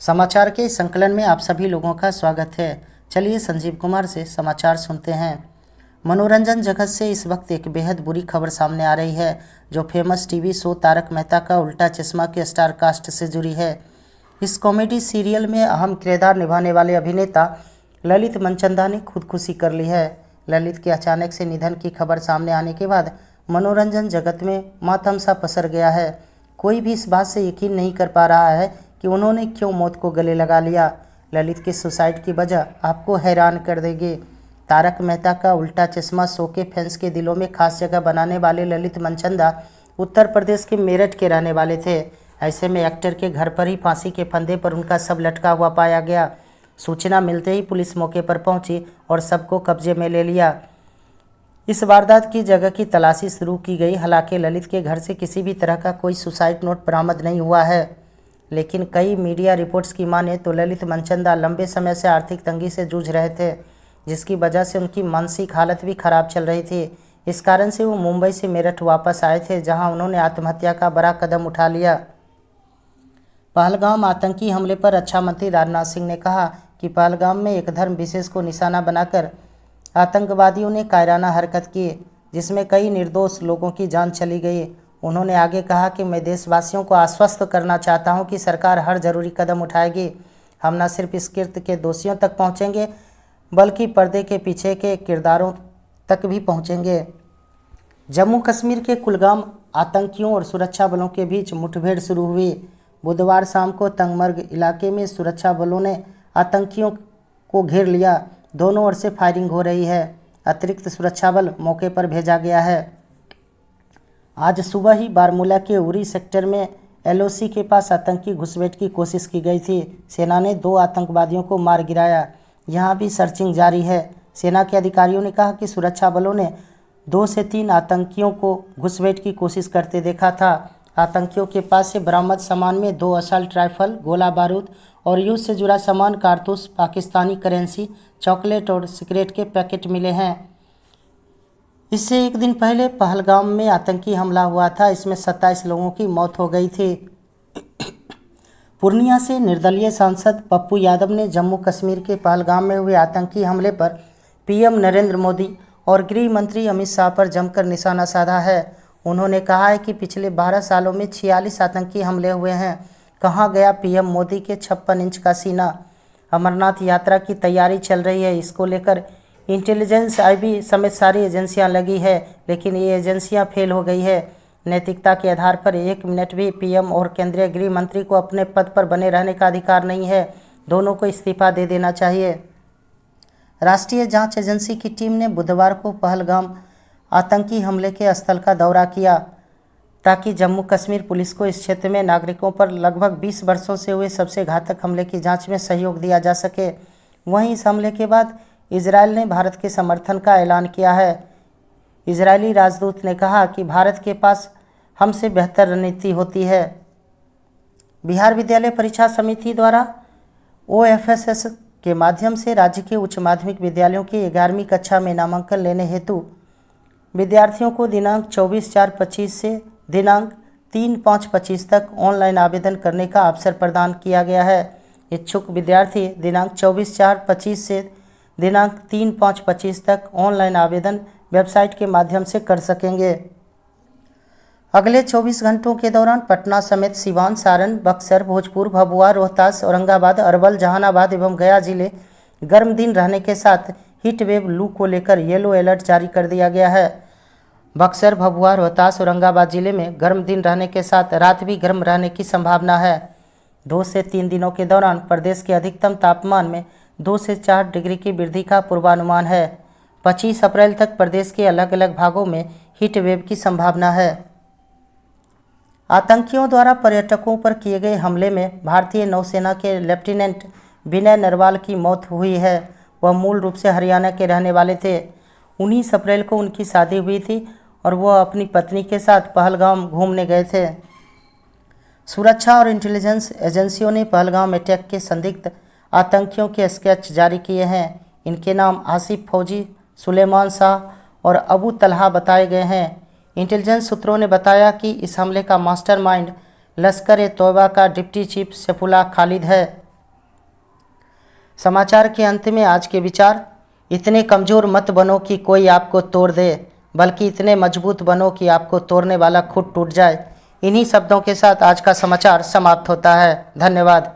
समाचार के इस संकलन में आप सभी लोगों का स्वागत है। चलिए संजीव कुमार से समाचार सुनते हैं। मनोरंजन जगत से इस वक्त एक बेहद बुरी खबर सामने आ रही है, जो famous TV show Taarak Mehta Ka Ooltah चश्मा के स्टार कास्ट से जुड़ी है। इस कॉमेडी सीरियल में अहम किरदार निभाने वाले अभिनेता ललित मनचंदा ने खुदकुशी कर ली है। ललित के अचानक से निधन की खबर सामने आने के बाद मनोरंजन जगत में मातम सा पसर गया है। कोई भी इस बात से यकीन नहीं कर पा रहा है कि उन्होंने क्यों मौत को गले लगा लिया। ललित के सुसाइड की वजह आपको हैरान कर देगी। तारक मेहता का उल्टा चश्मा शो के फैंस के दिलों में खास जगह बनाने वाले ललित मनचंदा उत्तर प्रदेश के मेरठ के रहने वाले थे। ऐसे में एक्टर के घर पर ही फांसी के फंदे पर उनका शव लटका हुआ पाया गया। सूचना मिलते ही पुलिस मौके पर पहुंची और शव को कब्जे में ले लिया। इस वारदात की जगह की तलाशी शुरू की गई। हालांकि ललित के घर से किसी भी तरह का कोई सुसाइड नोट बरामद नहीं हुआ है, लेकिन कई मीडिया रिपोर्ट्स की माने तो ललित मनचंदा लंबे समय से आर्थिक तंगी से जूझ रहे थे, जिसकी वजह से उनकी मानसिक हालत भी खराब चल रही थी। इस कारण से वो मुंबई से मेरठ वापस आए थे, जहां उन्होंने आत्महत्या का बड़ा कदम उठा लिया। पहलगाम आतंकी हमले पर रक्षा मंत्री राजनाथ सिंह ने कहा कि पहलगाम में एक धर्म विशेष को निशाना बनाकर आतंकवादियों ने कायराना हरकत की, जिसमें कई निर्दोष लोगों की जान चली गई। उन्होंने आगे कहा कि मैं देशवासियों को आश्वस्त करना चाहता हूं कि सरकार हर जरूरी कदम उठाएगी। हम न सिर्फ इस कृत्य के दोषियों तक पहुंचेंगे, बल्कि पर्दे के पीछे के किरदारों तक भी पहुंचेंगे। जम्मू कश्मीर के कुलगाम आतंकियों और सुरक्षा बलों के बीच मुठभेड़ शुरू हुई। बुधवार शाम को तंगमर्ग इलाके में सुरक्षा बलों ने आतंकियों को घेर लिया। दोनों ओर से फायरिंग हो रही है। अतिरिक्त सुरक्षा बल मौके पर भेजा गया है। आज सुबह ही बारामूला के उरी सेक्टर में एलओसी के पास आतंकी घुसपैठ की कोशिश की गई थी। सेना ने 2 आतंकवादियों को मार गिराया। यहां भी सर्चिंग जारी है। सेना के अधिकारियों ने कहा कि सुरक्षा बलों ने 2 से 3 आतंकियों को घुसपैठ की कोशिश करते देखा था। आतंकियों के पास से बरामद सामान में 2 असल्ट राइफल, गोला बारूद और युद्ध से जुड़ा सामान, कारतूस, पाकिस्तानी करेंसी, चॉकलेट और सिगरेट के पैकेट मिले हैं। इससे एक दिन पहले पहलगाम में आतंकी हमला हुआ था। इसमें 27 लोगों की मौत हो गई थी। पूर्णिया से निर्दलीय सांसद पप्पू यादव ने जम्मू कश्मीर के पहलगाम में हुए आतंकी हमले पर पीएम नरेंद्र मोदी और गृह मंत्री अमित शाह पर जमकर निशाना साधा है। उन्होंने कहा है कि पिछले 12 सालों में 46 आतंकी हमले हुए हैं। कहाँ गया पीएम मोदी के 56 इंच का सीना। अमरनाथ यात्रा की तैयारी चल रही है। इसको लेकर इंटेलिजेंस आईबी समेत सारी एजेंसियां लगी है, लेकिन ये एजेंसियां फेल हो गई है। नैतिकता के आधार पर 1 मिनट भी पीएम और केंद्रीय गृह मंत्री को अपने पद पर बने रहने का अधिकार नहीं है। दोनों को इस्तीफा दे देना चाहिए। राष्ट्रीय जांच एजेंसी की टीम ने बुधवार को पहलगाम आतंकी हमले के स्थल का दौरा किया, ताकि जम्मू कश्मीर पुलिस को इस क्षेत्र में नागरिकों पर लगभग 20 वर्षों से हुए सबसे घातक हमले की जांच में सहयोग दिया जा सके। वहीं इस हमले के बाद इजरायल ने भारत के समर्थन का ऐलान किया है। इजरायली राजदूत ने कहा कि भारत के पास हमसे बेहतर रणनीति होती है। बिहार विद्यालय परीक्षा समिति द्वारा OFSS के माध्यम से राज्य के उच्च माध्यमिक विद्यालयों की 11वीं कक्षा में नामांकन लेने हेतु विद्यार्थियों को दिनांक 24/4/25 से दिनांक 3/5/25 तक ऑनलाइन आवेदन करने का अवसर प्रदान किया गया है। इच्छुक विद्यार्थी दिनांक 24/4/25 से दिनांक 3/5/25 तक ऑनलाइन आवेदन वेबसाइट के माध्यम से कर सकेंगे। अगले 24 घंटों के दौरान पटना समेत सिवान, सारण, बक्सर, भोजपुर, भभुआ, रोहतास, औरंगाबाद, अरवल, जहानाबाद एवं गया जिले गर्म दिन रहने के साथ हीट वेव लू को लेकर येलो अलर्ट जारी कर दिया गया है। बक्सर, भभुआ, रोहतास, औरंगाबाद जिले में गर्म दिन रहने के साथ रात भी गर्म रहने की संभावना है। 2 से 3 दिनों के दौरान प्रदेश के अधिकतम तापमान में 2 से 4 डिग्री की वृद्धि का पूर्वानुमान है। 25 अप्रैल तक प्रदेश के अलग अलग भागों में हीट वेव की संभावना है। आतंकियों द्वारा पर्यटकों पर किए गए हमले में भारतीय नौसेना के लेफ्टिनेंट विनय नरवाल की मौत हुई है। वह मूल रूप से हरियाणा के रहने वाले थे। 19 अप्रैल को उनकी शादी हुई थी और वह अपनी पत्नी के साथ पहलगाम घूमने गए थे। सुरक्षा और इंटेलिजेंस एजेंसियों ने पहलगाम अटैक के संदिग्ध आतंकियों के स्केच जारी किए हैं। इनके नाम आसिफ फौजी, सुलेमान शाह और अबू तलहा बताए गए हैं। इंटेलिजेंस सूत्रों ने बताया कि इस हमले का मास्टरमाइंड लश्कर-ए-तौयबा का डिप्टी चीफ सैफुल्लाह खालिद है। समाचार के अंत में आज के विचार। इतने कमज़ोर मत बनो कि कोई आपको तोड़ दे, बल्कि इतने मजबूत बनो कि आपको तोड़ने वाला खुद टूट जाए। इन्हीं शब्दों के साथ आज का समाचार समाप्त होता है। धन्यवाद।